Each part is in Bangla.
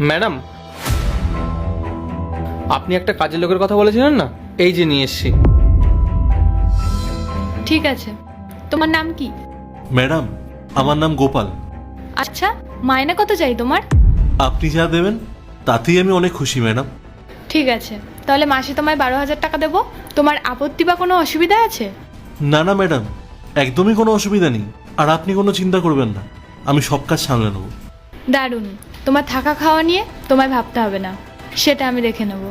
ম্যাডাম, আপনি একটা কাজের লোকের কথা বলেছিলেন না, এই যে নিয়ে এসেছি। ঠিক আছে, তোমার নাম কি? ম্যাডাম, আমার নাম গোপাল। আচ্ছা, মাইনে কত চাই তোমার? আপনি যা দেবেন তাতেই আমি অনেক খুশি ম্যাডাম। ঠিক আছে, তাহলে মাসে তোমায় 12,000 টাকা দেবো। তোমার আপত্তি বা কোনো অসুবিধা আছে? না না ম্যাডাম, একদমই কোনো অসুবিধা নেই। আর আপনি কোনো চিন্তা করবেন না, আমি সব কাজ সামলে নেব। দারুণ। তোমার থাকা খাওয়া নিয়ে তোমায় ভাবতে হবে না, সেটা আমি দেখে নেব।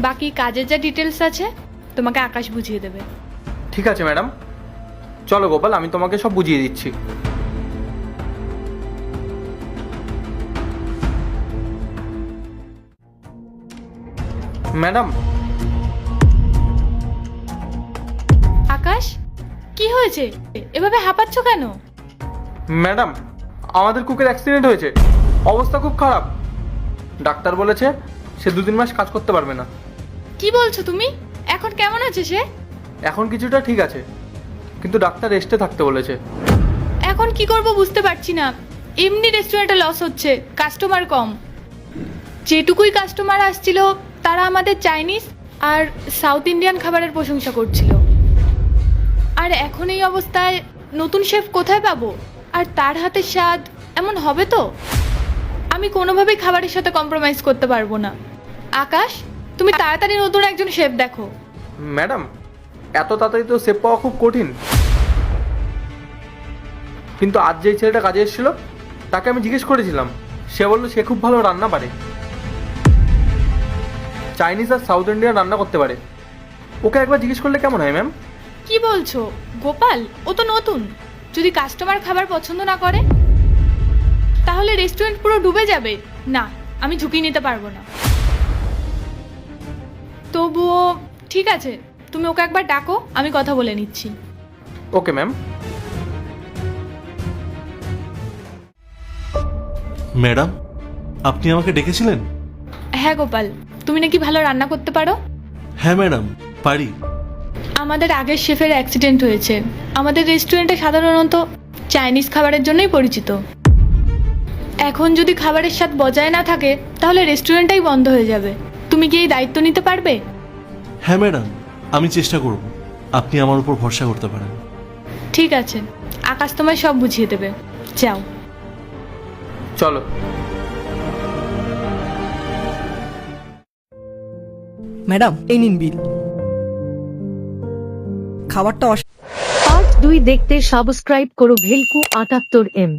বাকি কাজের যা ডিটেলস আছে তোমাকে আকাশ বুঝিয়ে দেবে। ঠিক আছে ম্যাডাম, চলো গোপাল, আমি তোমাকে সব বুঝিয়ে দিচ্ছি। ম্যাডাম, আকাশ, কি হয়েছে? এভাবে হাঁপাচ্ছ কেন? ম্যাডাম, আমাদের কুকের অ্যাক্সিডেন্ট হয়েছে, অবস্থা খুব খারাপ। ডাক্তার বলেছে সে 2-3 মাস কাজ করতে পারবে না। কি বলছো তুমি? এখন কেমন আছে সে? এখন কিছুটা ঠিক আছে, কিন্তু ডাক্তার রেস্টে থাকতে বলেছে। এখন কি করব বুঝতে পারছি না। এমনি রেস্টুরেন্টে লস হচ্ছে, কাস্টমার কম। যেটুকুই কাস্টমার আসছিল তারা আমাদের চাইনিজ আর সাউথ ইন্ডিয়ান খাবারের প্রশংসা করছিল। আর এখন এই অবস্থায় নতুন শেফ কোথায় পাবো? আর তার হাতের স্বাদ এমন হবে তো? আমি কোনোভাবেই খাবারের সাথে কম্প্রোমাইজ করতে পারবো না। আকাশ, তুমি তাড়াতাড়ি নতুন একজন শেফ দেখো। ম্যাডাম, এত তাড়াতাড়ি তো সেভ পাওয়া খুব কঠিন। কিন্তু আজ যেই ছেলেটা কাজে এসেছিল তাকে আমি জিজ্ঞেস করেছিলাম, সে বললো সে খুব ভালো রান্না পারে, চাইনিজ আর সাউথ ইন্ডিয়ান রান্না করতে পারে। ওকে একবার জিজ্ঞেস করলে কেমন হয় ম্যাম? কি বলছো গোপাল? ও তো নতুন। যদি কাস্টমার খাবার পছন্দ না করে তাহলে রেস্টুরেন্ট পুরো ডুবে যাবে। না, আমি ঝুঁকি নিতে পারবো না। তবুও ঠিক আছে, তুমি ওকে একবার ডাকো, আমি কথা বলে নিচ্ছি। Okay ma'am. ম্যাডাম, আপনি আমাকে ডেকেছিলেন? হ্যাঁ গোপাল, তুমি নাকি ভালো রান্না করতে পারো? হ্যাঁ ম্যাডাম, পারি। আমাদের আগের শেফের অ্যাক্সিডেন্ট হয়েছে। আমাদের রেস্টুরেন্টে সাধারণত চাইনিজ খাবারের জন্যই পরিচিত। এখন যদি খাবারের স্বাদ বজায় না থাকে তাহলে রেস্টুরেন্টটাই বন্ধ হয়ে যাবে। তুমি কি এই দায়িত্ব নিতে পারবে? হ্যাঁ ম্যাডাম, আমি চেষ্টা করব। আপনি আমার উপর ভরসা করতে পারেন। ঠিক আছে, আকাশ তোমায় সব বুঝিয়ে দেবে। যাও। চলো। ম্যাডাম, এই নিন বিল। খাবারটা পার্ট 2 দেখতে সাবস্ক্রাইব করো ভেলকু 78M।